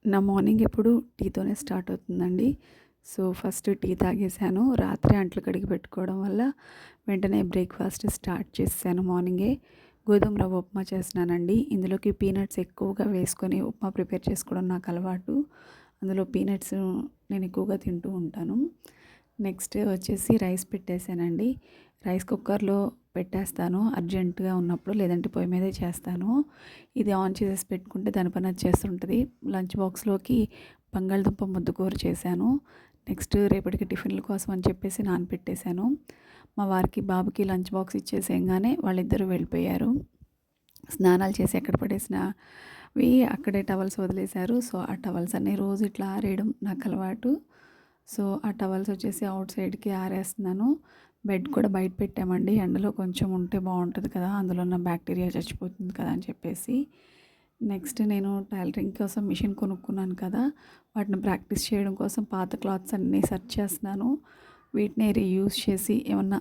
నా మార్నింగ్ ఎప్పుడు టీతోనే స్టార్ట్ అవుతుందండి. సో, ఫస్ట్ టీ తాగేసాను. రాత్రి అంట్లు కడిగి పెట్టుకోవడం వల్ల వెంటనే బ్రేక్‌ఫాస్ట్ స్టార్ట్ చేసేసాను మార్నింగే. గోధుమ రవ్వ ఉప్మా చేస్తున్నానండి. ఇందులోకి పీనట్స్ ఎక్కువగా వేసుకొని ఉప్మా ప్రిపేర్ చేసుకోవడం నాకు అలవాటు. అందులో పీనట్స్ నేను ఎక్కువగా తింటూ ఉంటాను. నెక్స్ట్ వచ్చేసి రైస్ పెట్టేసానండి. రైస్ కుక్కర్‌లో పెట్టేస్తాను అర్జెంట్‌గా ఉన్నప్పుడు, లేదంటే పొయ్యి మీదే చేస్తాను. ఇది ఆన్ చేసేసి పెట్టుకుంటే దాని పని అది చేస్తుంటది. లంచ్ బాక్స్‌లోకి బంగాళదుంప ముద్దకూర చేశాను. నెక్స్ట్ రేపటికి టిఫిన్‌ల కోసం అని చెప్పేసి నానపెట్టేశాను. మా వారికి, బాబుకి లంచ్ బాక్స్ ఇచ్చేసేయంగానే వాళ్ళిద్దరూ వెళ్ళిపోయారు. స్నానాలు చేసి ఎక్కడ పడేసినవి అక్కడే టవల్స్ వదిలేశారు. సో, ఆ టవల్స్ అన్నీ రోజు ఇట్లా ఆరేయడం నాకు అలవాటు. సో, ఆ టవల్స్ వచ్చేసి ఔట్ సైడ్‌కి ఆరేస్తున్నాను. బెడ్ కూడా బయట పెట్టామండి. ఎండలో కొంచెం ఉంటే బాగుంటుంది కదా, అందులో ఉన్న బ్యాక్టీరియా చచ్చిపోతుంది కదా అని చెప్పేసి. నెక్స్ట్ నేను టైలరింగ్ కోసం మిషన్ కొనుక్కున్నాను కదా, వాటిని ప్రాక్టీస్ చేయడం కోసం పాత క్లాత్స్ అన్నీ సెర్చ్ చేస్తున్నాను. వీటిని రీయూజ్ చేసి ఏమన్నా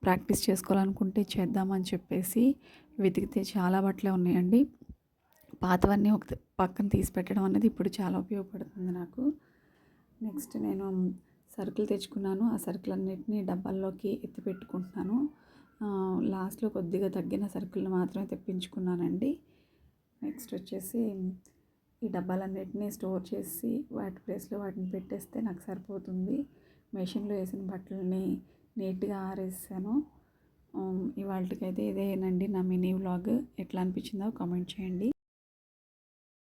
ప్రాక్టీస్ చేసుకోవాలనుకుంటే చేద్దామని చెప్పేసి వెతికితే చాలా బట్టలే ఉన్నాయండి. పాతవన్నీ ఒక పక్కన తీసి పెట్టడం అనేది ఇప్పుడు చాలా ఉపయోగపడుతుంది నాకు. నెక్స్ట్ నేను సరుకులు తెచ్చుకున్నాను. ఆ సరుకులన్నిటిని డబ్బాల్లోకి ఎత్తి పెట్టుకుంటున్నాను. లాస్ట్‌లో కొద్దిగా తగ్గిన సరుకులను మాత్రమే తెప్పించుకున్నానండి. నెక్స్ట్ వచ్చేసి ఈ డబ్బాలన్నిటిని స్టోర్ చేసి వాటి ప్లేస్‌లో వాటిని పెట్టేస్తే నాకు సరిపోతుంది. మెషిన్‌లో వేసిన బట్టలని నీట్‌గా ఆరేసాను. ఇవాల్టికైతే ఇదేనండి నా మినీ వ్లాగ్. ఎట్లా అనిపించిందో కామెంట్ చేయండి.